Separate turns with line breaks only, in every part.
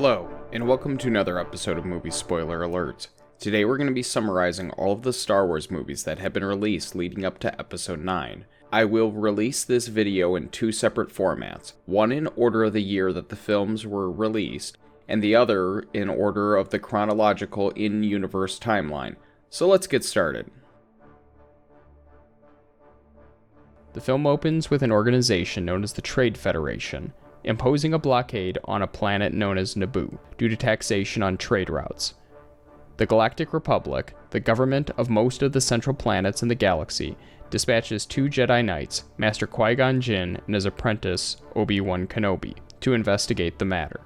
Hello, and welcome to another episode of Movie Spoiler Alerts. Today we're going to be summarizing all of the Star Wars movies that have been released leading up to Episode 9. I will release this video in two separate formats, one in order of the year that the films were released, and the other in order of the chronological in-universe timeline. So let's get started. The film opens with an organization known as the Trade Federation, imposing a blockade on a planet known as Naboo due to taxation on trade routes. The Galactic Republic, the government of most of the central planets in the galaxy, dispatches two Jedi Knights, Master Qui-Gon Jinn and his apprentice Obi-Wan Kenobi, to investigate the matter.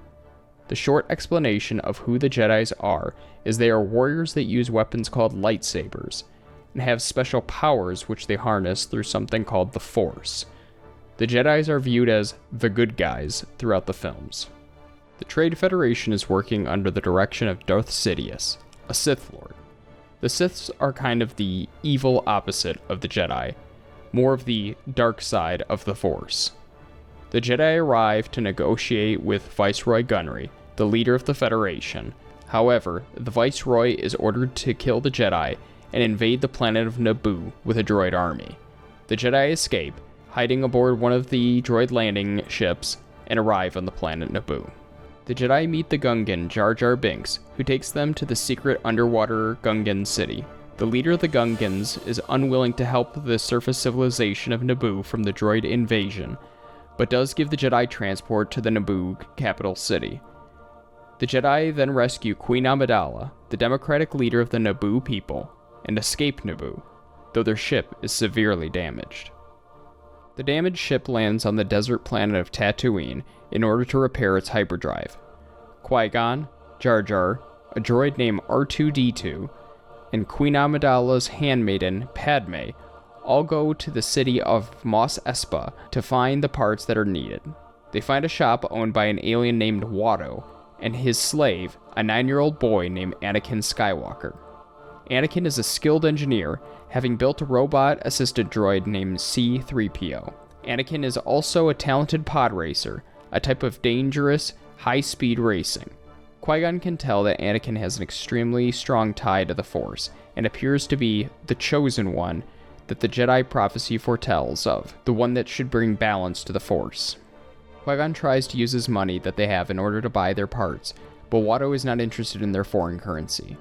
The short explanation of who the Jedis are is they are warriors that use weapons called lightsabers, and have special powers which they harness through something called the Force. The Jedis are viewed as the good guys throughout the films. The Trade Federation is working under the direction of Darth Sidious, a Sith Lord. The Siths are kind of the evil opposite of the Jedi, more of the dark side of the Force. The Jedi arrive to negotiate with Viceroy Gunry, the leader of the Federation. However, the Viceroy is ordered to kill the Jedi and invade the planet of Naboo with a droid army. The Jedi escape, hiding aboard one of the droid landing ships, and arrive on the planet Naboo. The Jedi meet the Gungan Jar Jar Binks, who takes them to the secret underwater Gungan city. The leader of the Gungans is unwilling to help the surface civilization of Naboo from the droid invasion, but does give the Jedi transport to the Naboo capital city. The Jedi then rescue Queen Amidala, the democratic leader of the Naboo people, and escape Naboo, though their ship is severely damaged. The damaged ship lands on the desert planet of Tatooine in order to repair its hyperdrive. Qui-Gon, Jar Jar, a droid named R2-D2, and Queen Amidala's handmaiden, Padme, all go to the city of Mos Espa to find the parts that are needed. They find a shop owned by an alien named Watto, and his slave, a 9-year-old boy named Anakin Skywalker. Anakin is a skilled engineer, having built a robot-assisted droid named C-3PO. Anakin is also a talented pod racer, a type of dangerous, high-speed racing. Qui-Gon can tell that Anakin has an extremely strong tie to the Force, and appears to be the chosen one that the Jedi prophecy foretells of, the one that should bring balance to the Force. Qui-Gon tries to use his money that they have in order to buy their parts, but Watto is not interested in their foreign currency.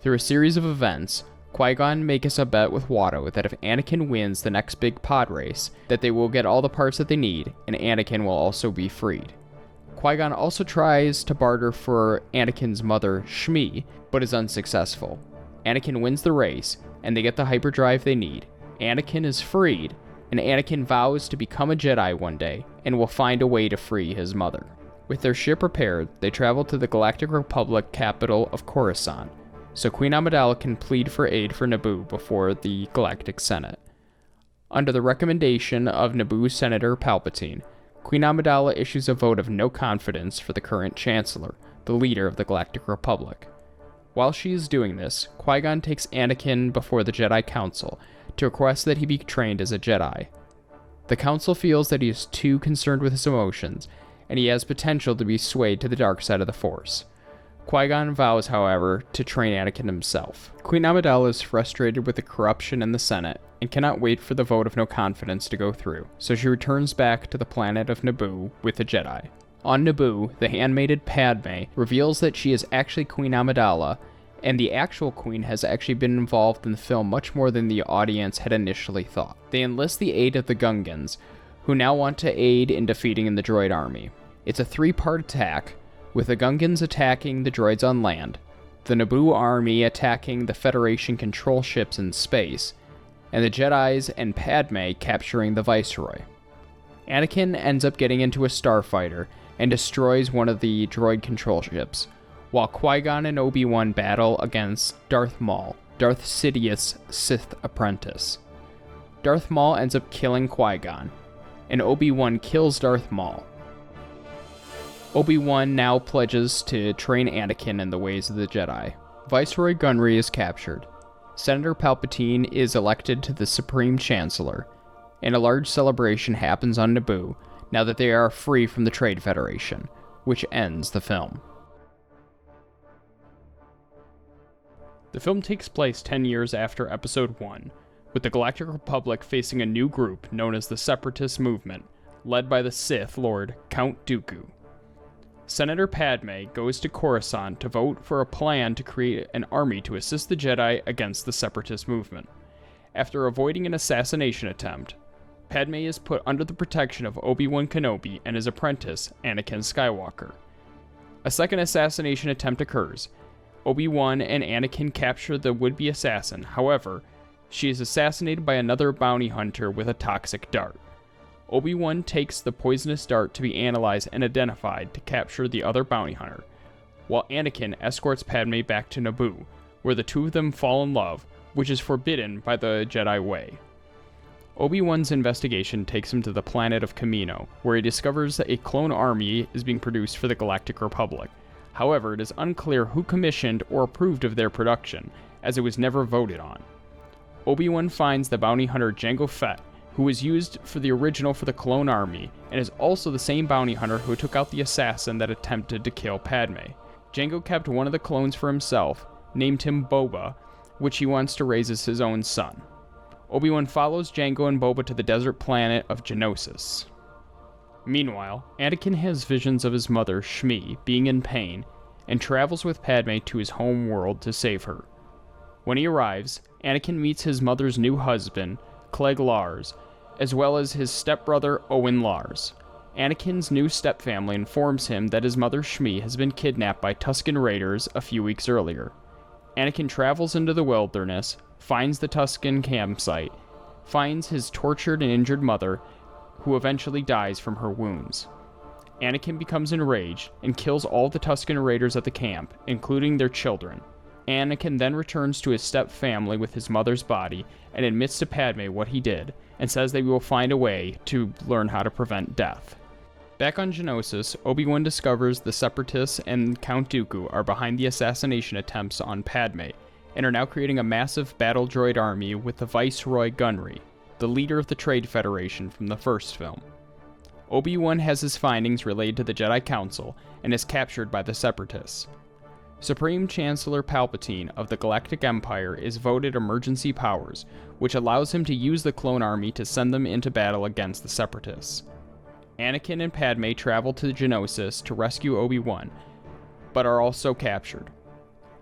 Through a series of events, Qui-Gon makes a bet with Watto that if Anakin wins the next big pod race, that they will get all the parts that they need, and Anakin will also be freed. Qui-Gon also tries to barter for Anakin's mother, Shmi, but is unsuccessful. Anakin wins the race, and they get the hyperdrive they need. Anakin is freed, and Anakin vows to become a Jedi one day, and will find a way to free his mother. With their ship repaired, they travel to the Galactic Republic capital of Coruscant, so Queen Amidala can plead for aid for Naboo before the Galactic Senate. Under the recommendation of Naboo Senator Palpatine, Queen Amidala issues a vote of no confidence for the current Chancellor, the leader of the Galactic Republic. While she is doing this, Qui-Gon takes Anakin before the Jedi Council to request that he be trained as a Jedi. The Council feels that he is too concerned with his emotions, and he has potential to be swayed to the dark side of the Force. Qui-Gon vows, however, to train Anakin himself. Queen Amidala is frustrated with the corruption in the Senate and cannot wait for the vote of no confidence to go through, so she returns back to the planet of Naboo with the Jedi. On Naboo, the handmaiden Padme reveals that she is actually Queen Amidala, and the actual queen has actually been involved in the film much more than the audience had initially thought. They enlist the aid of the Gungans, who now want to aid in defeating the droid army. It's a 3-part attack, with the Gungans attacking the droids on land, the Naboo army attacking the Federation control ships in space, and the Jedis and Padme capturing the Viceroy. Anakin ends up getting into a starfighter and destroys one of the droid control ships, while Qui-Gon and Obi-Wan battle against Darth Maul, Darth Sidious' Sith apprentice. Darth Maul ends up killing Qui-Gon, and Obi-Wan kills Darth Maul. Obi-Wan now pledges to train Anakin in the ways of the Jedi. Viceroy Gunry is captured. Senator Palpatine is elected to the Supreme Chancellor, and a large celebration happens on Naboo now that they are free from the Trade Federation, which ends the film. The film takes place 10 years after Episode 1, with the Galactic Republic facing a new group known as the Separatist Movement, led by the Sith Lord Count Dooku. Senator Padme goes to Coruscant to vote for a plan to create an army to assist the Jedi against the Separatist movement. After avoiding an assassination attempt, Padme is put under the protection of Obi-Wan Kenobi and his apprentice, Anakin Skywalker. A second assassination attempt occurs. Obi-Wan and Anakin capture the would-be assassin. However, she is assassinated by another bounty hunter with a toxic dart. Obi-Wan takes the poisonous dart to be analyzed and identified to capture the other bounty hunter, while Anakin escorts Padme back to Naboo, where the two of them fall in love, which is forbidden by the Jedi way. Obi-Wan's investigation takes him to the planet of Kamino, where he discovers that a clone army is being produced for the Galactic Republic. However, it is unclear who commissioned or approved of their production, as it was never voted on. Obi-Wan finds the bounty hunter Jango Fett, who was used for the original for the clone army, and is also the same bounty hunter who took out the assassin that attempted to kill Padme. Jango kept one of the clones for himself, named him Boba, which he wants to raise as his own son. Obi-Wan follows Jango and Boba to the desert planet of Geonosis. Meanwhile, Anakin has visions of his mother, Shmi, being in pain, and travels with Padme to his home world to save her. When he arrives, Anakin meets his mother's new husband, Clegg Lars, as well as his stepbrother, Owen Lars. Anakin's new stepfamily informs him that his mother, Shmi, has been kidnapped by Tusken Raiders a few weeks earlier. Anakin travels into the wilderness, finds the Tusken campsite, finds his tortured and injured mother, who eventually dies from her wounds. Anakin becomes enraged and kills all the Tusken Raiders at the camp, including their children. Anakin then returns to his step-family with his mother's body and admits to Padme what he did, and says they will find a way to learn how to prevent death. Back on Geonosis, Obi-Wan discovers the Separatists and Count Dooku are behind the assassination attempts on Padme, and are now creating a massive battle droid army with the Viceroy Gunry, the leader of the Trade Federation from the first film. Obi-Wan has his findings relayed to the Jedi Council and is captured by the Separatists. Supreme Chancellor Palpatine of the Galactic Empire is voted emergency powers, which allows him to use the clone army to send them into battle against the Separatists. Anakin and Padme travel to Geonosis to rescue Obi-Wan, but are also captured.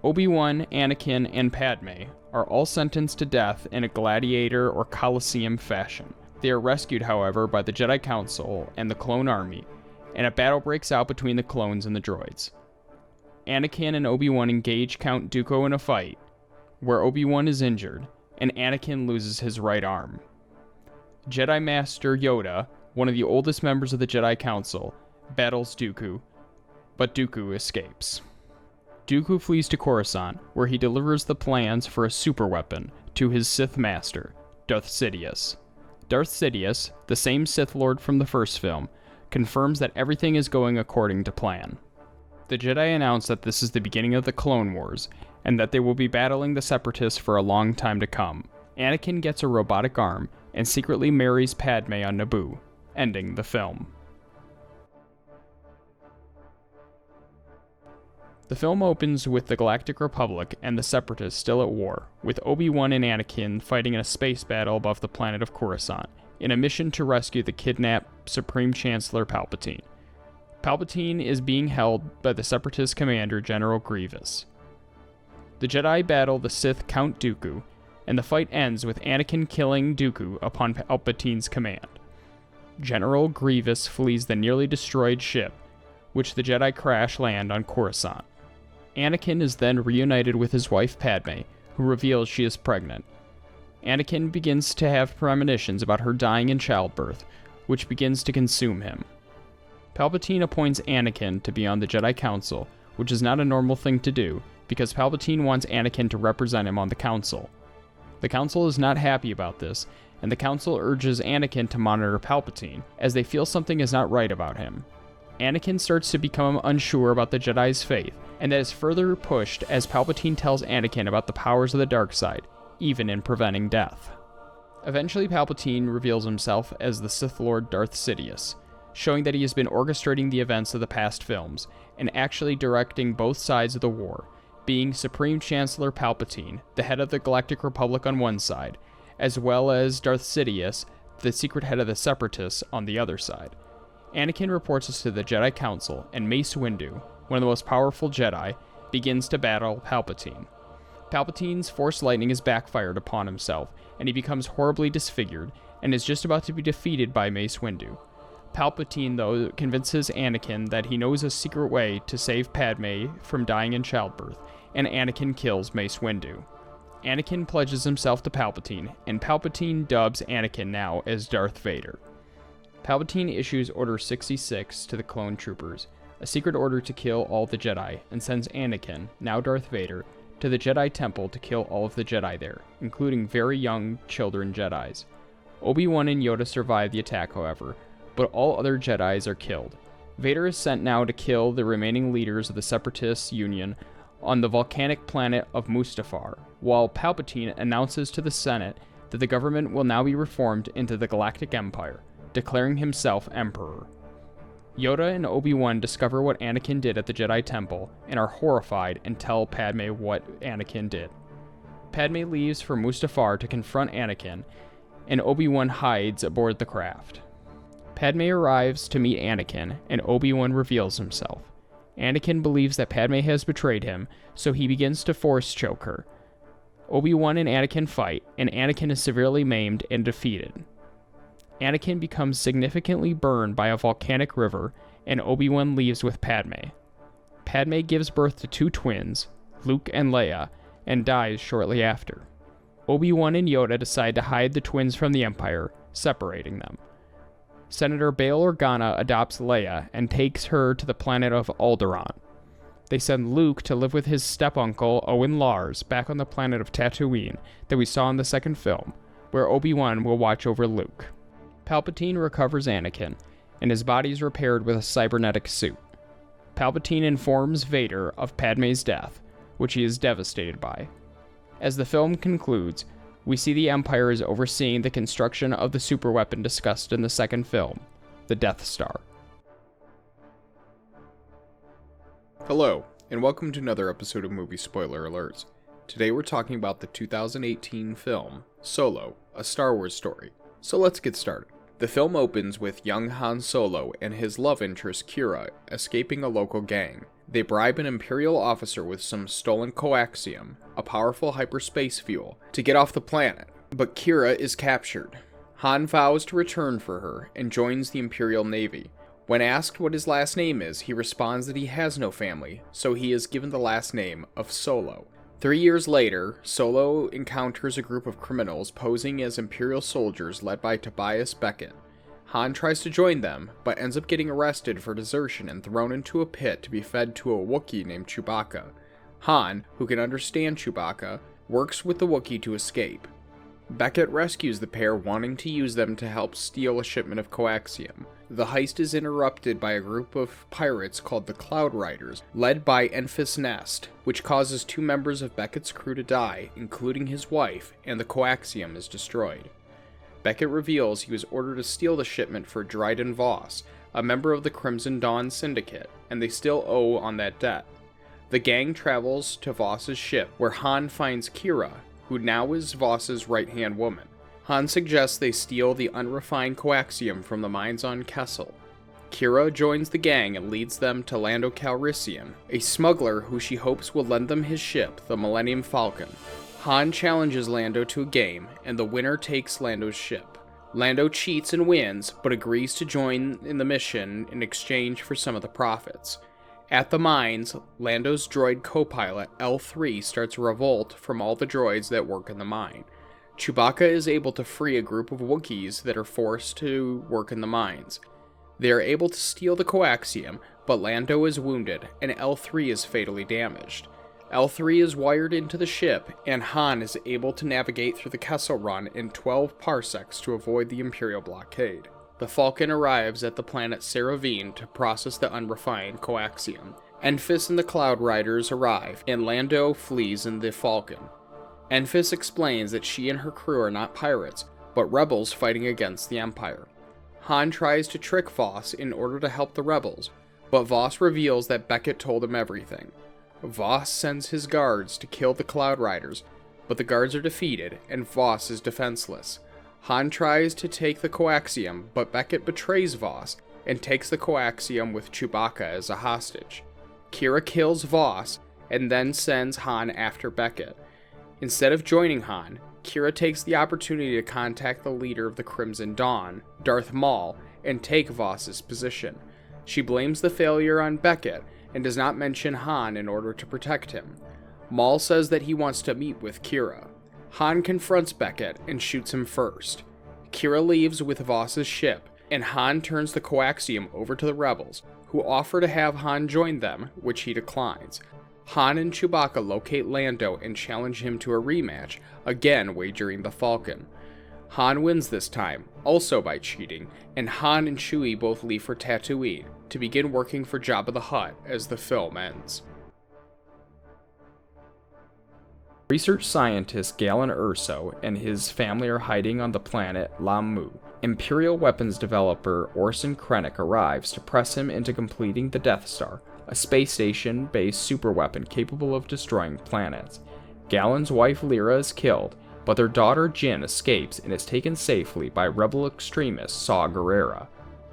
Obi-Wan, Anakin, and Padme are all sentenced to death in a gladiator or Colosseum fashion. They are rescued, however, by the Jedi Council and the clone army, and a battle breaks out between the clones and the droids. Anakin and Obi-Wan engage Count Dooku in a fight, where Obi-Wan is injured, and Anakin loses his right arm. Jedi Master Yoda, one of the oldest members of the Jedi Council, battles Dooku, but Dooku escapes. Dooku flees to Coruscant, where he delivers the plans for a superweapon to his Sith master, Darth Sidious. Darth Sidious, the same Sith Lord from the first film, confirms that everything is going according to plan. The Jedi announce that this is the beginning of the Clone Wars, and that they will be battling the Separatists for a long time to come. Anakin gets a robotic arm, and secretly marries Padme on Naboo, ending the film. The film opens with the Galactic Republic and the Separatists still at war, with Obi-Wan and Anakin fighting in a space battle above the planet of Coruscant, in a mission to rescue the kidnapped Supreme Chancellor Palpatine. Palpatine is being held by the Separatist commander General Grievous. The Jedi battle the Sith Count Dooku, and the fight ends with Anakin killing Dooku upon Palpatine's command. General Grievous flees the nearly destroyed ship, which the Jedi crash land on Coruscant. Anakin is then reunited with his wife Padme, who reveals she is pregnant. Anakin begins to have premonitions about her dying in childbirth, which begins to consume him. Palpatine appoints Anakin to be on the Jedi Council, which is not a normal thing to do, because Palpatine wants Anakin to represent him on the Council. The Council is not happy about this, and the Council urges Anakin to monitor Palpatine, as they feel something is not right about him. Anakin starts to become unsure about the Jedi's faith, and that is further pushed as Palpatine tells Anakin about the powers of the dark side, even in preventing death. Eventually, Palpatine reveals himself as the Sith Lord Darth Sidious, showing that he has been orchestrating the events of the past films, and actually directing both sides of the war, being Supreme Chancellor Palpatine, the head of the Galactic Republic on one side, as well as Darth Sidious, the secret head of the Separatists, on the other side. Anakin reports this to the Jedi Council, and Mace Windu, one of the most powerful Jedi, begins to battle Palpatine. Palpatine's Force lightning is backfired upon himself, and he becomes horribly disfigured, and is just about to be defeated by Mace Windu. Palpatine, though, convinces Anakin that he knows a secret way to save Padme from dying in childbirth, and Anakin kills Mace Windu. Anakin pledges himself to Palpatine, and Palpatine dubs Anakin now as Darth Vader. Palpatine issues Order 66 to the clone troopers, a secret order to kill all the Jedi, and sends Anakin, now Darth Vader, to the Jedi Temple to kill all of the Jedi there, including very young children Jedis. Obi-Wan and Yoda survive the attack, however, but all other Jedis are killed. Vader is sent now to kill the remaining leaders of the Separatist Union on the volcanic planet of Mustafar, while Palpatine announces to the Senate that the government will now be reformed into the Galactic Empire, declaring himself Emperor. Yoda and Obi-Wan discover what Anakin did at the Jedi Temple and are horrified and tell Padme what Anakin did. Padme leaves for Mustafar to confront Anakin, and Obi-Wan hides aboard the craft. Padme arrives to meet Anakin, and Obi-Wan reveals himself. Anakin believes that Padme has betrayed him, so he begins to force choke her. Obi-Wan and Anakin fight, and Anakin is severely maimed and defeated. Anakin becomes significantly burned by a volcanic river, and Obi-Wan leaves with Padme. Padme gives birth to two twins, Luke and Leia, and dies shortly after. Obi-Wan and Yoda decide to hide the twins from the Empire, separating them. Senator Bail Organa adopts Leia and takes her to the planet of Alderaan. They send Luke to live with his step-uncle Owen Lars back on the planet of Tatooine that we saw in the second film, where Obi-Wan will watch over Luke. Palpatine recovers Anakin, and his body is repaired with a cybernetic suit. Palpatine informs Vader of Padme's death, which he is devastated by. As the film concludes, we see the Empire is overseeing the construction of the superweapon discussed in the second film, the Death Star.
Hello, and welcome to another episode of Movie Spoiler Alerts. Today we're talking about the 2018 film, Solo, a Star Wars story. So let's get started. The film opens with young Han Solo and his love interest Qi'ra escaping a local gang. They bribe an Imperial officer with some stolen coaxium, a powerful hyperspace fuel, to get off the planet, but Qi'ra is captured. Han vows to return for her and joins the Imperial Navy. When asked what his last name is, he responds that he has no family, so he is given the last name of Solo. 3 years later, Solo encounters a group of criminals posing as Imperial soldiers led by Tobias Beckett. Han tries to join them, but ends up getting arrested for desertion and thrown into a pit to be fed to a Wookiee named Chewbacca. Han, who can understand Chewbacca, works with the Wookiee to escape. Beckett rescues the pair, wanting to use them to help steal a shipment of coaxium. The heist is interrupted by a group of pirates called the Cloud Riders, led by Enfys Nest, which causes 2 members of Beckett's crew to die, including his wife, and the coaxium is destroyed. Beckett reveals he was ordered to steal the shipment for Dryden Voss, a member of the Crimson Dawn Syndicate, and they still owe on that debt. The gang travels to Voss's ship, where Han finds Qi'ra, who now is Voss's right-hand woman. Han suggests they steal the unrefined coaxium from the mines on Kessel. Qi'ra joins the gang and leads them to Lando Calrissian, a smuggler who she hopes will lend them his ship, the Millennium Falcon. Han challenges Lando to a game, and the winner takes Lando's ship. Lando cheats and wins, but agrees to join in the mission in exchange for some of the profits. At the mines, Lando's droid co-pilot, L3, starts a revolt from all the droids that work in the mine. Chewbacca is able to free a group of Wookiees that are forced to work in the mines. They are able to steal the coaxium, but Lando is wounded, and L3 is fatally damaged. L3 is wired into the ship, and Han is able to navigate through the Kessel Run in 12 parsecs to avoid the Imperial blockade. The Falcon arrives at the planet Saravine to process the unrefined coaxium. Enfys and the Cloud Riders arrive, and Lando flees in the Falcon. Enfys explains that she and her crew are not pirates, but rebels fighting against the Empire. Han tries to trick Voss in order to help the rebels, but Voss reveals that Beckett told him everything. Voss sends his guards to kill the Cloud Riders, but the guards are defeated and Voss is defenseless. Han tries to take the coaxium, but Beckett betrays Voss and takes the coaxium with Chewbacca as a hostage. Kira kills Voss and then sends Han after Beckett. Instead of joining Han, Kira takes the opportunity to contact the leader of the Crimson Dawn, Darth Maul, and take Voss's position. She blames the failure on Beckett and does not mention Han in order to protect him. Maul says that he wants to meet with Kira. Han confronts Beckett and shoots him first. Kira leaves with Voss's ship, and Han turns the coaxium over to the rebels, who offer to have Han join them, which he declines. Han and Chewbacca locate Lando and challenge him to a rematch, again wagering the Falcon. Han wins this time, also by cheating, and Han and Chewie both leave for Tatooine to begin working for Jabba the Hutt as the film ends.
Research scientist Galen Erso and his family are hiding on the planet Lamu. Imperial weapons developer Orson Krennic arrives to press him into completing the Death Star, a space station-based superweapon capable of destroying planets. Galen's wife Lyra is killed, but their daughter Jyn escapes and is taken safely by rebel extremist Saw Gerrera.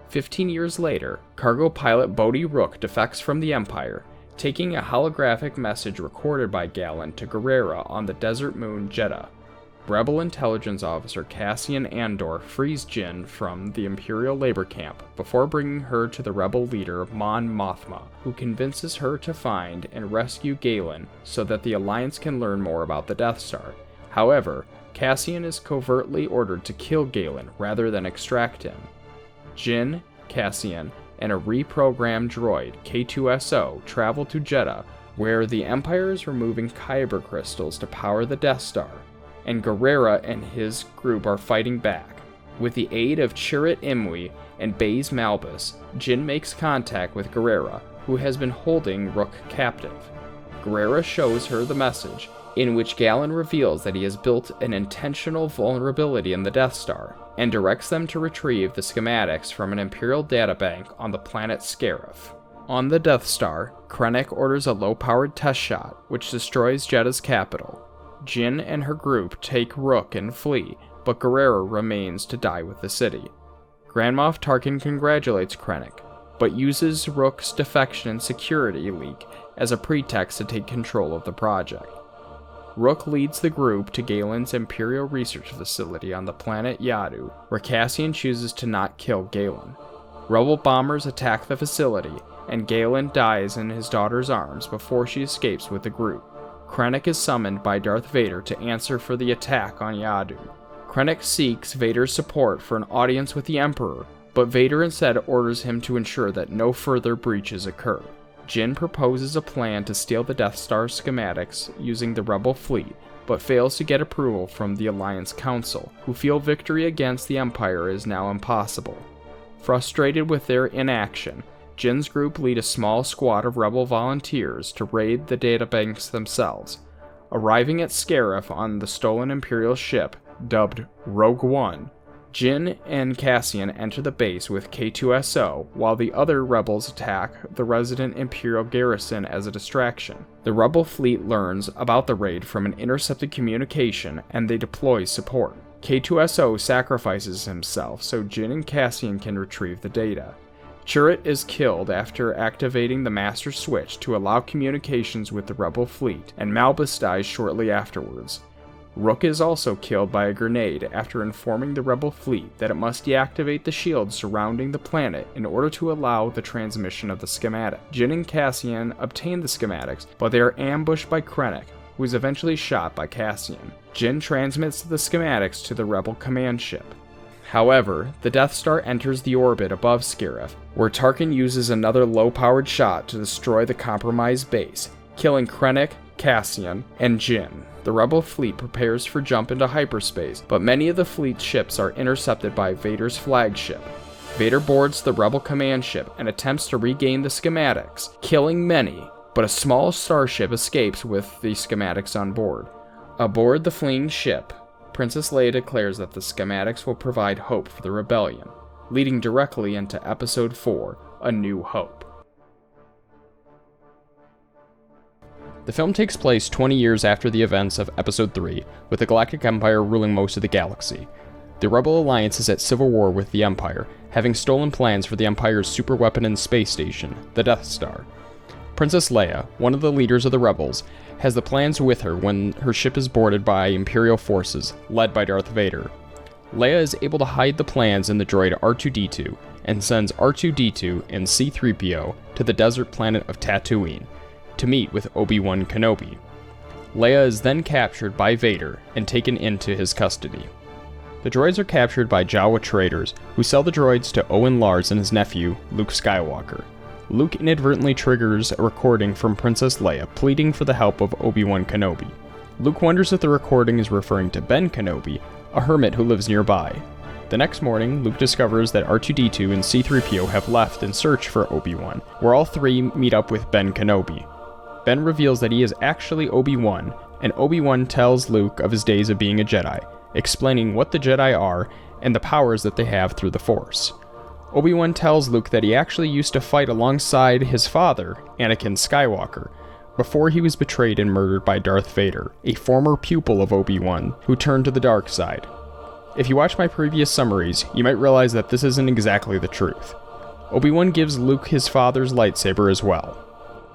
15 years later, cargo pilot Bodhi Rook defects from the Empire, taking a holographic message recorded by Galen to Gerrera on the desert moon Jeddah. Rebel intelligence officer Cassian Andor frees Jyn from the Imperial labor camp before bringing her to the rebel leader Mon Mothma, who convinces her to find and rescue Galen so that the Alliance can learn more about the Death Star. However, Cassian is covertly ordered to kill Galen rather than extract him. Jyn, Cassian, and a reprogrammed droid, K2SO, travel to Jeddah, where the Empire is removing kyber crystals to power the Death Star, and Gerrera and his group are fighting back. With the aid of Chirrut Imwe and Baze Malbus, Jyn makes contact with Gerrera, who has been holding Rook captive. Gerrera shows her the message, in which Galen reveals that he has built an intentional vulnerability in the Death Star, and directs them to retrieve the schematics from an Imperial databank on the planet Scarif. On the Death Star, Krennic orders a low-powered test shot, which destroys Jeddah's capital. Jyn and her group take Rook and flee, but Gerrera remains to die with the city. Grand Moff Tarkin congratulates Krennic, but uses Rook's defection and security leak as a pretext to take control of the project. Rook leads the group to Galen's Imperial research facility on the planet Yadu, where Cassian chooses to not kill Galen. Rebel bombers attack the facility, and Galen dies in his daughter's arms before she escapes with the group. Krennic is summoned by Darth Vader to answer for the attack on Yadu. Krennic seeks Vader's support for an audience with the Emperor, but Vader instead orders him to ensure that no further breaches occur. Jyn proposes a plan to steal the Death Star schematics using the Rebel fleet, but fails to get approval from the Alliance Council, who feel victory against the Empire is now impossible. Frustrated with their inaction, Jyn's group lead a small squad of Rebel volunteers to raid the databanks themselves. Arriving at Scarif on the stolen Imperial ship, dubbed Rogue One, Jyn and Cassian enter the base with K2SO, while the other rebels attack the resident Imperial garrison as a distraction. The Rebel fleet learns about the raid from an intercepted communication, and they deploy support. K2SO sacrifices himself so Jyn and Cassian can retrieve the data. Chirrut is killed after activating the Master Switch to allow communications with the Rebel fleet, and Malbus dies shortly afterwards. Rook is also killed by a grenade after informing the Rebel fleet that it must deactivate the shields surrounding the planet in order to allow the transmission of the schematic. Jyn and Cassian obtain the schematics, but they are ambushed by Krennic, who is eventually shot by Cassian. Jyn transmits the schematics to the Rebel command ship. However, the Death Star enters the orbit above Scarif, where Tarkin uses another low-powered shot to destroy the compromised base, killing Krennic, Cassian, and Jyn. The Rebel fleet prepares for jump into hyperspace, but many of the fleet's ships are intercepted by Vader's flagship. Vader boards the Rebel command ship and attempts to regain the schematics, killing many, but a small starship escapes with the schematics on board. Aboard the fleeing ship, Princess Leia declares that the schematics will provide hope for the rebellion, leading directly into Episode 4, A New Hope. The film takes place 20 years after the events of Episode 3, with the Galactic Empire ruling most of the galaxy. The Rebel Alliance is at civil war with the Empire, having stolen plans for the Empire's superweapon and space station, the Death Star. Princess Leia, one of the leaders of the Rebels, has the plans with her when her ship is boarded by Imperial forces, led by Darth Vader. Leia is able to hide the plans in the droid R2-D2, and sends R2-D2 and C-3PO to the desert planet of Tatooine to meet with Obi-Wan Kenobi. Leia is then captured by Vader and taken into his custody. The droids are captured by Jawa traders, who sell the droids to Owen Lars and his nephew, Luke Skywalker. Luke inadvertently triggers a recording from Princess Leia pleading for the help of Obi-Wan Kenobi. Luke wonders if the recording is referring to Ben Kenobi, a hermit who lives nearby. The next morning, Luke discovers that R2-D2 and C-3PO have left in search for Obi-Wan, where all three meet up with Ben Kenobi. Ben reveals that he is actually Obi-Wan, and Obi-Wan tells Luke of his days of being a Jedi, explaining what the Jedi are and the powers that they have through the Force. Obi-Wan tells Luke that he actually used to fight alongside his father, Anakin Skywalker, before he was betrayed and murdered by Darth Vader, a former pupil of Obi-Wan who turned to the dark side. If you watch my previous summaries, you might realize that this isn't exactly the truth. Obi-Wan gives Luke his father's lightsaber as well.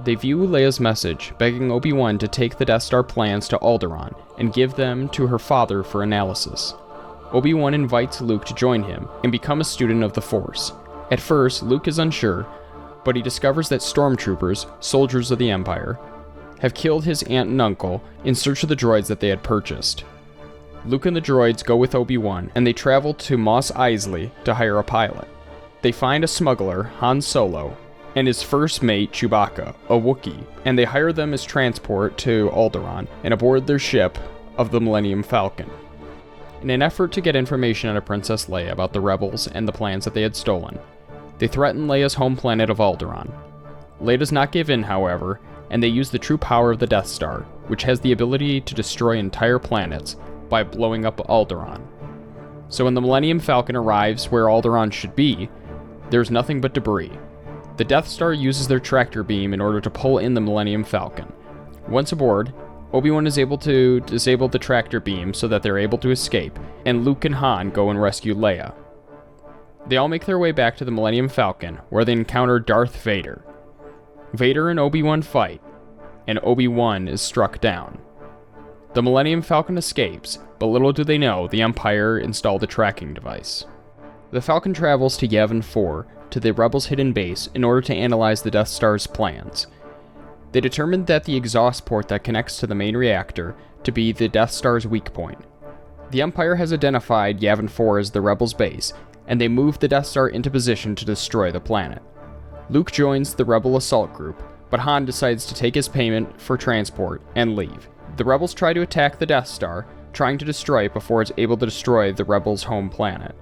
They view Leia's message, begging Obi-Wan to take the Death Star plans to Alderaan and give them to her father for analysis. Obi-Wan invites Luke to join him and become a student of the Force. At first, Luke is unsure, but he discovers that stormtroopers, soldiers of the Empire, have killed his aunt and uncle in search of the droids that they had purchased. Luke and the droids go with Obi-Wan, and they travel to Mos Eisley to hire a pilot. They find a smuggler, Han Solo, and his first mate, Chewbacca, a Wookiee, and they hire them as transport to Alderaan and aboard their ship of the Millennium Falcon. In an effort to get information out of Princess Leia about the rebels and the plans that they had stolen, they threaten Leia's home planet of Alderaan. Leia does not give in, however, and they use the true power of the Death Star, which has the ability to destroy entire planets by blowing up Alderaan. So when the Millennium Falcon arrives where Alderaan should be, there's nothing but debris. The Death Star uses their tractor beam in order to pull in the Millennium Falcon. Once aboard, Obi-Wan is able to disable the tractor beam so that they're able to escape, and Luke and Han go and rescue Leia. They all make their way back to the Millennium Falcon, where they encounter Darth Vader. Vader and Obi-Wan fight, and Obi-Wan is struck down. The Millennium Falcon escapes, but little do they know the Empire installed a tracking device. The Falcon travels to Yavin 4, to the Rebels' hidden base, in order to analyze the Death Star's plans. They determined that the exhaust port that connects to the main reactor to be the Death Star's weak point. The Empire has identified Yavin 4 as the Rebels' base, and they move the Death Star into position to destroy the planet. Luke joins the Rebel assault group, but Han decides to take his payment for transport and leave. The Rebels try to attack the Death Star, trying to destroy it before it's able to destroy the Rebels' home planet.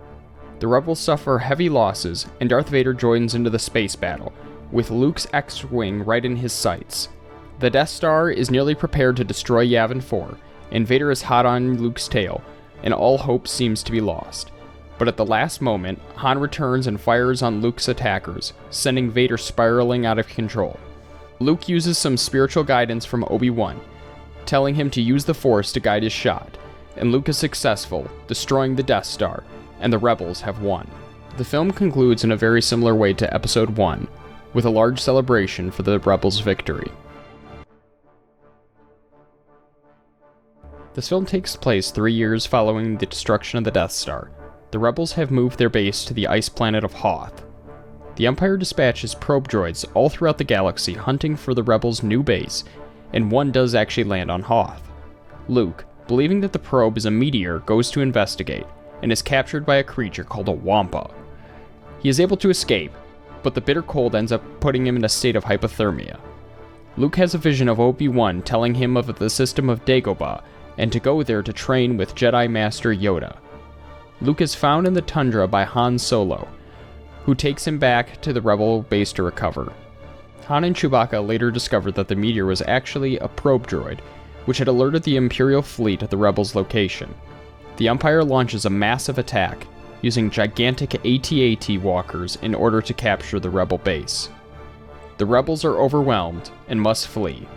The Rebels suffer heavy losses, and Darth Vader joins into the space battle, with Luke's X-Wing right in his sights. The Death Star is nearly prepared to destroy Yavin 4, and Vader is hot on Luke's tail, and all hope seems to be lost. But at the last moment, Han returns and fires on Luke's attackers, sending Vader spiraling out of control. Luke uses some spiritual guidance from Obi-Wan, telling him to use the Force to guide his shot, and Luke is successful, destroying the Death Star, and the Rebels have won. The film concludes in a very similar way to Episode 1, with a large celebration for the Rebels' victory. This film takes place 3 years following the destruction of the Death Star. The Rebels have moved their base to the ice planet of Hoth. The Empire dispatches probe droids all throughout the galaxy hunting for the Rebels' new base, and one does actually land on Hoth. Luke, believing that the probe is a meteor, goes to investigate, and is captured by a creature called a Wampa. He is able to escape, but the bitter cold ends up putting him in a state of hypothermia. Luke has a vision of Obi-Wan telling him of the system of Dagobah, and to go there to train with Jedi Master Yoda. Luke is found in the tundra by Han Solo, who takes him back to the Rebel base to recover. Han and Chewbacca later discovered that the meteor was actually a probe droid, which had alerted the Imperial fleet at the Rebels' location. The Empire launches a massive attack, using gigantic AT-AT walkers in order to capture the Rebel base. The Rebels are overwhelmed and must flee.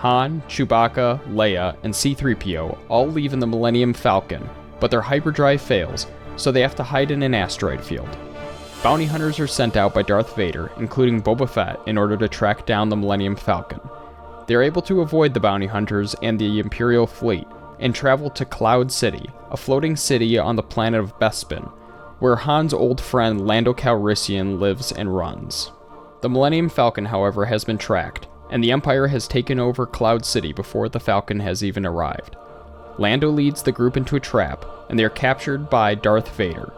Han, Chewbacca, Leia, and C-3PO all leave in the Millennium Falcon, but their hyperdrive fails, so they have to hide in an asteroid field. Bounty hunters are sent out by Darth Vader, including Boba Fett, in order to track down the Millennium Falcon. They are able to avoid the bounty hunters and the Imperial fleet, and travel to Cloud City, a floating city on the planet of Bespin, where Han's old friend Lando Calrissian lives and runs. The Millennium Falcon, however, has been tracked, and the Empire has taken over Cloud City before the Falcon has even arrived. Lando leads the group into a trap, and they are captured by Darth Vader.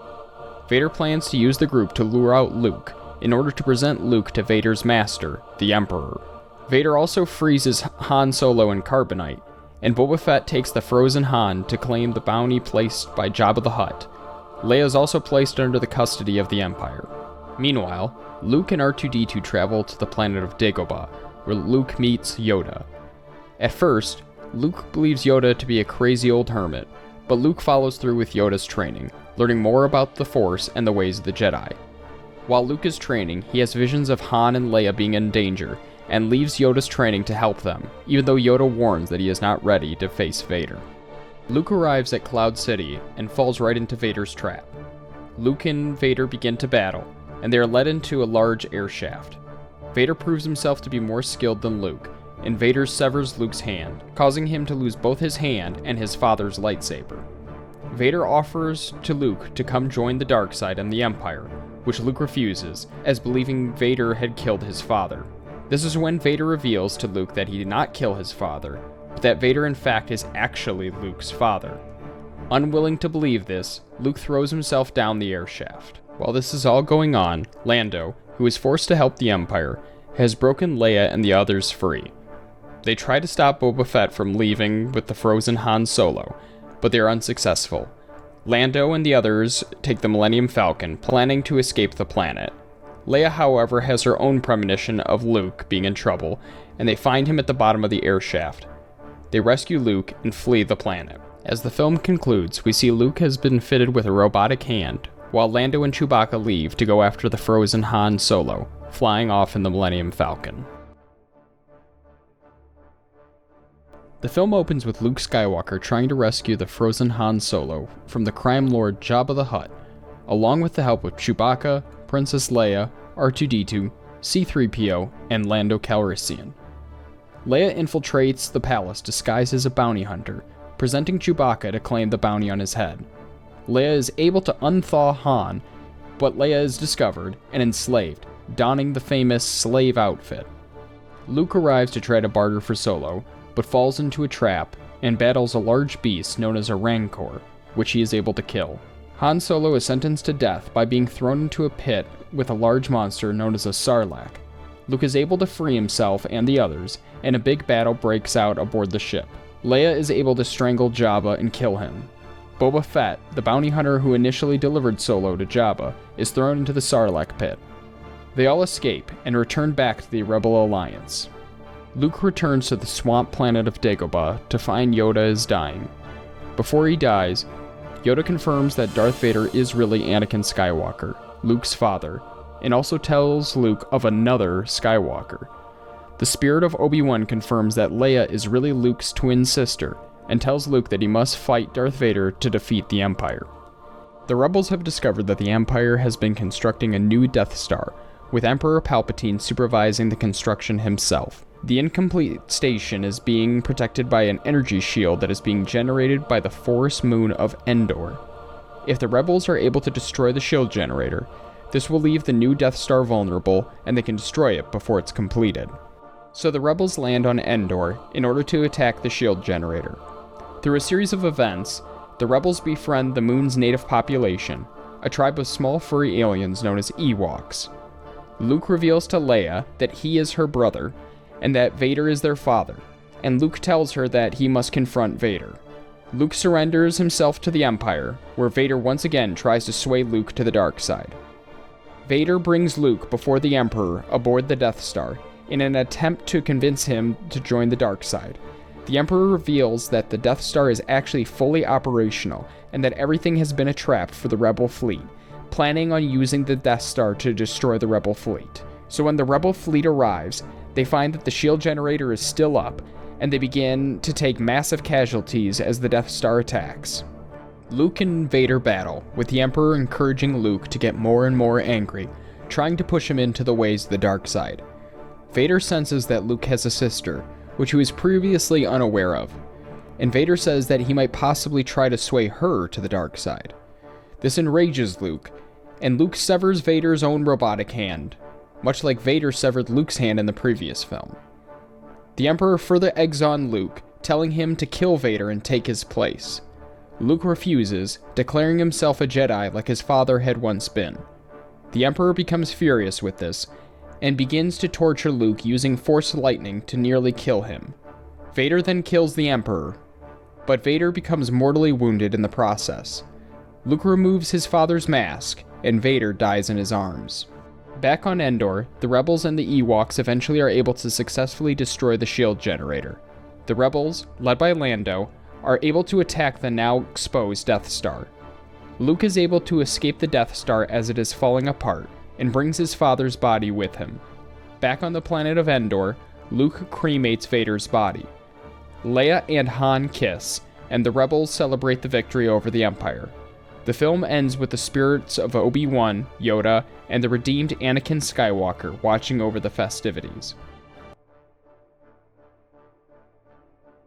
Vader plans to use the group to lure out Luke, in order to present Luke to Vader's master, the Emperor. Vader also freezes Han Solo in carbonite, and Boba Fett takes the frozen Han to claim the bounty placed by Jabba the Hutt. Leia is also placed under the custody of the Empire. Meanwhile, Luke and R2-D2 travel to the planet of Dagobah, where Luke meets Yoda. At first, Luke believes Yoda to be a crazy old hermit, but Luke follows through with Yoda's training, learning more about the Force and the ways of the Jedi. While Luke is training, he has visions of Han and Leia being in danger, and leaves Yoda's training to help them, even though Yoda warns that he is not ready to face Vader. Luke arrives at Cloud City and falls right into Vader's trap. Luke and Vader begin to battle, and they are led into a large air shaft. Vader proves himself to be more skilled than Luke, and Vader severs Luke's hand, causing him to lose both his hand and his father's lightsaber. Vader offers to Luke to come join the dark side and the Empire, which Luke refuses, as believing Vader had killed his father. This is when Vader reveals to Luke that he did not kill his father, but that Vader in fact is actually Luke's father. Unwilling to believe this, Luke throws himself down the air shaft. While this is all going on, Lando, who is forced to help the Empire, has broken Leia and the others free. They try to stop Boba Fett from leaving with the frozen Han Solo, but they are unsuccessful. Lando and the others take the Millennium Falcon, planning to escape the planet. Leia, however, has her own premonition of Luke being in trouble, and they find him at the bottom of the air shaft. They rescue Luke and flee the planet. As the film concludes, we see Luke has been fitted with a robotic hand, while Lando and Chewbacca leave to go after the frozen Han Solo, flying off in the Millennium Falcon. The film opens with Luke Skywalker trying to rescue the frozen Han Solo from the crime lord Jabba the Hutt, along with the help of Chewbacca, Princess Leia, R2-D2, C-3PO, and Lando Calrissian. Leia infiltrates the palace disguised as a bounty hunter, presenting Chewbacca to claim the bounty on his head. Leia is able to unthaw Han, but Leia is discovered and enslaved, donning the famous slave outfit. Luke arrives to try to barter for Solo, but falls into a trap and battles a large beast known as a Rancor, which he is able to kill. Han Solo is sentenced to death by being thrown into a pit with a large monster known as a Sarlacc. Luke is able to free himself and the others, and a big battle breaks out aboard the ship. Leia is able to strangle Jabba and kill him. Boba Fett, the bounty hunter who initially delivered Solo to Jabba, is thrown into the Sarlacc pit. They all escape and return back to the Rebel Alliance. Luke returns to the swamp planet of Dagobah to find Yoda is dying. Before he dies, Yoda confirms that Darth Vader is really Anakin Skywalker, Luke's father, and also tells Luke of another Skywalker. The spirit of Obi-Wan confirms that Leia is really Luke's twin sister, and tells Luke that he must fight Darth Vader to defeat the Empire. The rebels have discovered that the Empire has been constructing a new Death Star, with Emperor Palpatine supervising the construction himself. The incomplete station is being protected by an energy shield that is being generated by the Forest moon of Endor. If the rebels are able to destroy the shield generator, this will leave the new Death Star vulnerable, and they can destroy it before it's completed. So the rebels land on Endor in order to attack the shield generator. Through a series of events, the rebels befriend the moon's native population, a tribe of small furry aliens known as Ewoks. Luke reveals to Leia that he is her brother, and that Vader is their father, and Luke tells her that he must confront Vader. Luke surrenders himself to the Empire, where Vader once again tries to sway Luke to the dark side. Vader brings Luke before the Emperor aboard the Death Star in an attempt to convince him to join the dark side. The Emperor reveals that the Death Star is actually fully operational and that everything has been a trap for the Rebel fleet, planning on using the Death Star to destroy the Rebel fleet. So when the Rebel fleet arrives, they find that the shield generator is still up, and they begin to take massive casualties as the Death Star attacks. Luke and Vader battle, with the Emperor encouraging Luke to get more and more angry, trying to push him into the ways of the dark side. Vader senses that Luke has a sister, which he was previously unaware of, and Vader says that he might possibly try to sway her to the dark side. This enrages Luke, and Luke severs Vader's own robotic hand, much like Vader severed Luke's hand in the previous film. The Emperor further eggs on Luke, telling him to kill Vader and take his place. Luke refuses, declaring himself a Jedi like his father had once been. The Emperor becomes furious with this, and begins to torture Luke using Force lightning to nearly kill him. Vader then kills the Emperor, but Vader becomes mortally wounded in the process. Luke removes his father's mask, and Vader dies in his arms. Back on Endor, the Rebels and the Ewoks eventually are able to successfully destroy the shield generator. The Rebels, led by Lando, are able to attack the now exposed Death Star. Luke is able to escape the Death Star as it is falling apart, and brings his father's body with him. Back on the planet of Endor, Luke cremates Vader's body. Leia and Han kiss, and the Rebels celebrate the victory over the Empire. The film ends with the spirits of Obi-Wan, Yoda, and the redeemed Anakin Skywalker watching over the festivities.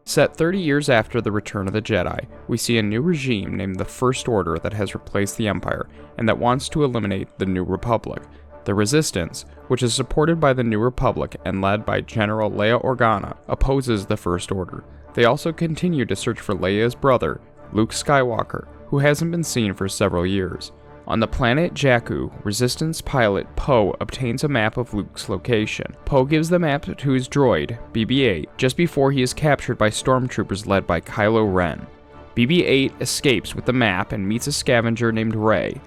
Set 30 years after the Return of the Jedi, we see a new regime named the First Order that has replaced the Empire, and that wants to eliminate the New Republic. The Resistance, which is supported by the New Republic and led by General Leia Organa, opposes the First Order. They also continue to search for Leia's brother, Luke Skywalker, who hasn't been seen for several years. On the planet Jakku, Resistance pilot Poe obtains a map of Luke's location. Poe gives the map to his droid, BB-8, just before he is captured by stormtroopers led by Kylo Ren. BB-8 escapes with the map and meets a scavenger named Rey.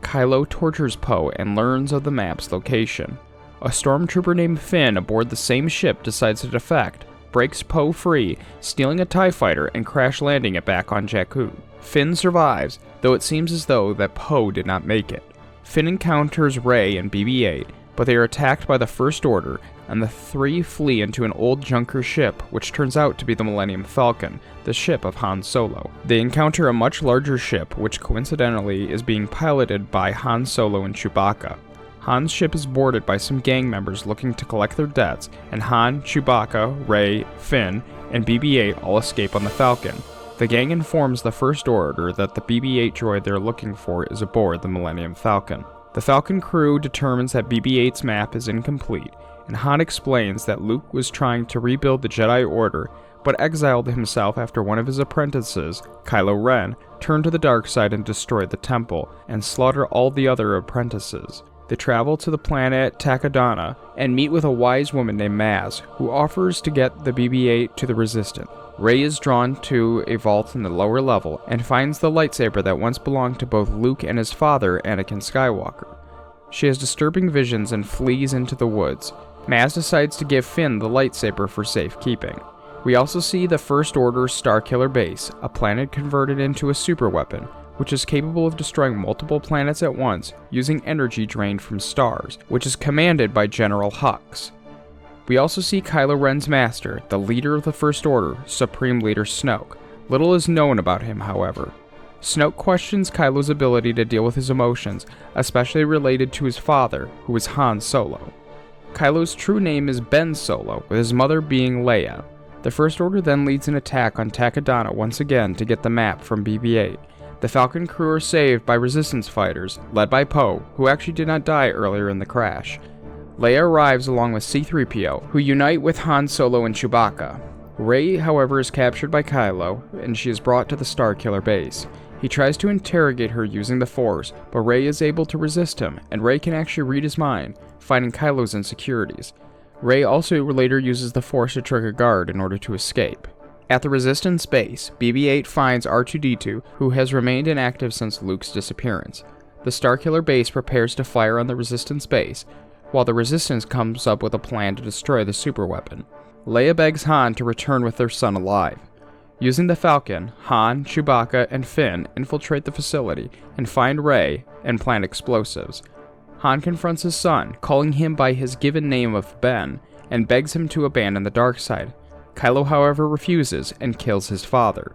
Kylo tortures Poe and learns of the map's location. A stormtrooper named Finn aboard the same ship decides to defect, breaks Poe free, stealing a TIE fighter and crash landing it back on Jakku. Finn survives, though it seems as though that Poe did not make it. Finn encounters Rey and BB-8, but they are attacked by the First Order, and the three flee into an old junker ship, which turns out to be the Millennium Falcon, the ship of Han Solo. They encounter a much larger ship, which coincidentally is being piloted by Han Solo and Chewbacca. Han's ship is boarded by some gang members looking to collect their debts, and Han, Chewbacca, Rey, Finn, and BB-8 all escape on the Falcon. The gang informs the First Order that the BB-8 droid they're looking for is aboard the Millennium Falcon. The Falcon crew determines that BB-8's map is incomplete, and Han explains that Luke was trying to rebuild the Jedi Order, but exiled himself after one of his apprentices, Kylo Ren, turned to the dark side and destroyed the temple, and slaughtered all the other apprentices. They travel to the planet Takodana and meet with a wise woman named Maz, who offers to get the BB-8 to the Resistance. Rey is drawn to a vault in the lower level and finds the lightsaber that once belonged to both Luke and his father, Anakin Skywalker. She has disturbing visions and flees into the woods. Maz decides to give Finn the lightsaber for safekeeping. We also see the First Order's Starkiller base, a planet converted into a superweapon, which is capable of destroying multiple planets at once using energy drained from stars, which is commanded by General Hux. We also see Kylo Ren's master, the leader of the First Order, Supreme Leader Snoke. Little is known about him, however. Snoke questions Kylo's ability to deal with his emotions, especially related to his father, who is Han Solo. Kylo's true name is Ben Solo, with his mother being Leia. The First Order then leads an attack on Takodana once again to get the map from BB-8. The Falcon crew are saved by Resistance fighters, led by Poe, who actually did not die earlier in the crash. Leia arrives along with C-3PO, who unite with Han Solo and Chewbacca. Rey, however, is captured by Kylo, and she is brought to the Starkiller base. He tries to interrogate her using the Force, but Rey is able to resist him, and Rey can actually read his mind, finding Kylo's insecurities. Rey also later uses the Force to trick a guard in order to escape. At the Resistance base, BB-8 finds R2-D2, who has remained inactive since Luke's disappearance. The Starkiller base prepares to fire on the Resistance base, while the Resistance comes up with a plan to destroy the superweapon. Leia begs Han to return with their son alive. Using the Falcon, Han, Chewbacca, and Finn infiltrate the facility and find Rey and plant explosives. Han confronts his son, calling him by his given name of Ben, and begs him to abandon the dark side. Kylo, however, refuses and kills his father.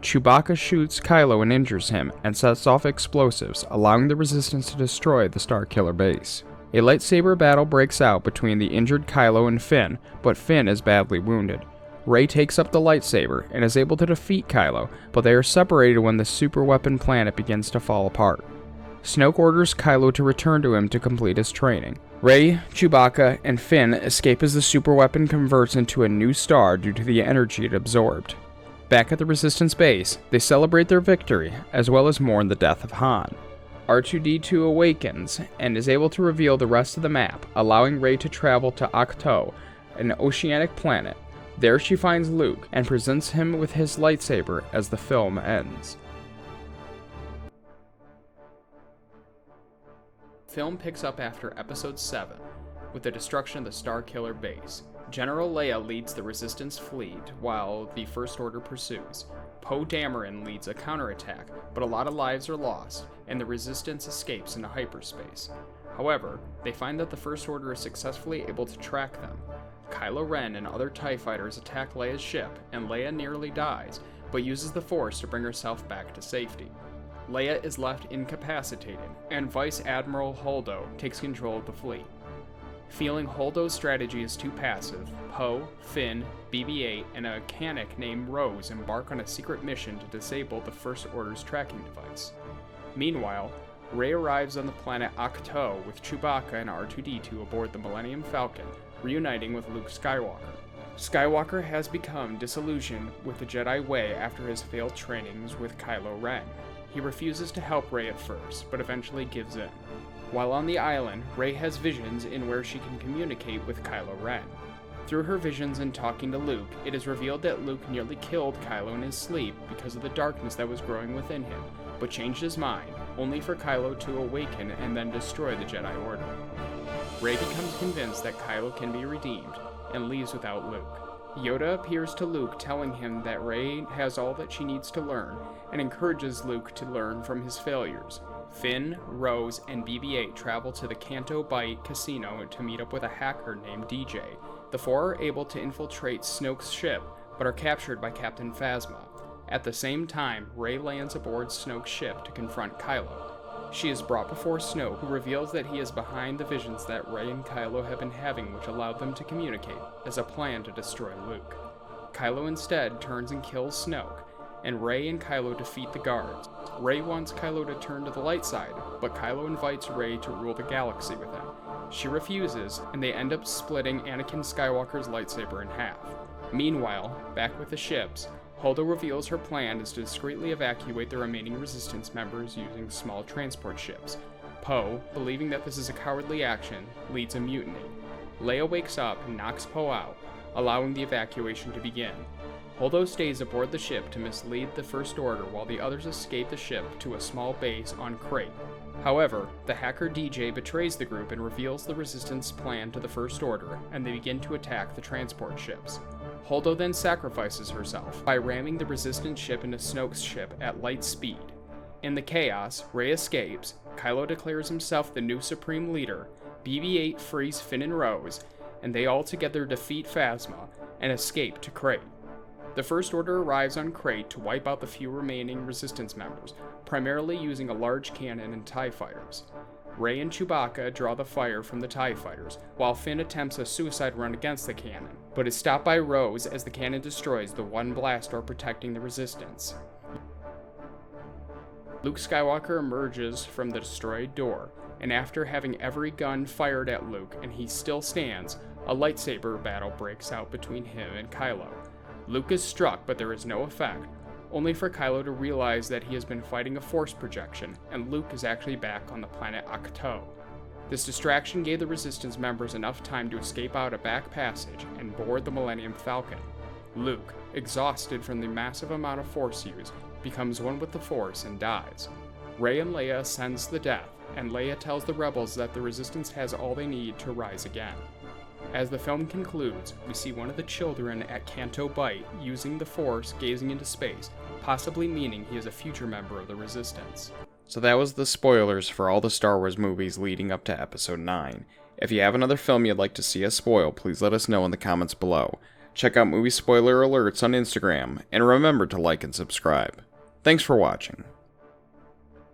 Chewbacca shoots Kylo and injures him, and sets off explosives, allowing the Resistance to destroy the Starkiller base. A lightsaber battle breaks out between the injured Kylo and Finn, but Finn is badly wounded. Rey takes up the lightsaber and is able to defeat Kylo, but they are separated when the superweapon planet begins to fall apart. Snoke orders Kylo to return to him to complete his training. Rey, Chewbacca, and Finn escape as the superweapon converts into a new star due to the energy it absorbed. Back at the Resistance base, they celebrate their victory, as well as mourn the death of Han. R2-D2 awakens and is able to reveal the rest of the map, allowing Rey to travel to Ahch-To, an oceanic planet. There she finds Luke and presents him with his lightsaber as the film ends. The film picks up after Episode 7, with the destruction of the Starkiller base. General Leia leads the Resistance fleet, while the First Order pursues. Poe Dameron leads a counterattack, but a lot of lives are lost, and the Resistance escapes into hyperspace. However, they find that the First Order is successfully able to track them. Kylo Ren and other TIE fighters attack Leia's ship, and Leia nearly dies, but uses the Force to bring herself back to safety. Leia is left incapacitated, and Vice Admiral Holdo takes control of the fleet. Feeling Holdo's strategy is too passive, Poe, Finn, BB-8, and a mechanic named Rose embark on a secret mission to disable the First Order's tracking device. Meanwhile, Rey arrives on the planet Ahch-To with Chewbacca and R2-D2 aboard the Millennium Falcon, reuniting with Luke Skywalker. Skywalker has become disillusioned with the Jedi way after his failed trainings with Kylo Ren. He refuses to help Rey at first, but eventually gives in. While on the island, Rey has visions in where she can communicate with Kylo Ren. Through her visions and talking to Luke, it is revealed that Luke nearly killed Kylo in his sleep because of the darkness that was growing within him, but changed his mind, only for Kylo to awaken and then destroy the Jedi Order. Rey becomes convinced that Kylo can be redeemed, and leaves without Luke. Yoda appears to Luke, telling him that Rey has all that she needs to learn, and encourages Luke to learn from his failures. Finn, Rose, and BB-8 travel to the Canto Bight Casino to meet up with a hacker named DJ. The four are able to infiltrate Snoke's ship, but are captured by Captain Phasma. At the same time, Rey lands aboard Snoke's ship to confront Kylo. She is brought before Snoke, who reveals that he is behind the visions that Rey and Kylo have been having, which allowed them to communicate, as a plan to destroy Luke. Kylo instead turns and kills Snoke, and Rey and Kylo defeat the guards. Rey wants Kylo to turn to the light side, but Kylo invites Rey to rule the galaxy with him. She refuses, and they end up splitting Anakin Skywalker's lightsaber in half. Meanwhile, back with the ships, Holdo reveals her plan is to discreetly evacuate the remaining Resistance members using small transport ships. Poe, believing that this is a cowardly action, leads a mutiny. Leia wakes up and knocks Poe out, allowing the evacuation to begin. Holdo stays aboard the ship to mislead the First Order while the others escape the ship to a small base on Crait. However, the hacker DJ betrays the group and reveals the Resistance plan to the First Order, and they begin to attack the transport ships. Holdo then sacrifices herself by ramming the Resistance ship into Snoke's ship at light speed. In the chaos, Rey escapes, Kylo declares himself the new Supreme Leader, BB-8 frees Finn and Rose, and they all together defeat Phasma and escape to Crait. The First Order arrives on Crait to wipe out the few remaining Resistance members, primarily using a large cannon and TIE fighters. Rey and Chewbacca draw the fire from the TIE fighters, while Finn attempts a suicide run against the cannon, but is stopped by Rose as the cannon destroys the one blast door protecting the Resistance. Luke Skywalker emerges from the destroyed door, and after having every gun fired at Luke and he still stands, a lightsaber battle breaks out between him and Kylo. Luke is struck, but there is no effect, only for Kylo to realize that he has been fighting a force projection, and Luke is actually back on the planet Ahch-To. This distraction gave the Resistance members enough time to escape out a back passage and board the Millennium Falcon. Luke, exhausted from the massive amount of force use, becomes one with the Force and dies. Rey and Leia sense the death, and Leia tells the rebels that the Resistance has all they need to rise again. As the film concludes, we see one of the children at Canto Bight using the Force gazing into space, possibly meaning he is a future member of the Resistance. So that was the spoilers for all the Star Wars movies leading up to Episode 9. If you have another film you'd like to see us spoil, please let us know in the comments below.
Check out Movie Spoiler Alerts on Instagram, and remember to like and subscribe. Thanks for watching.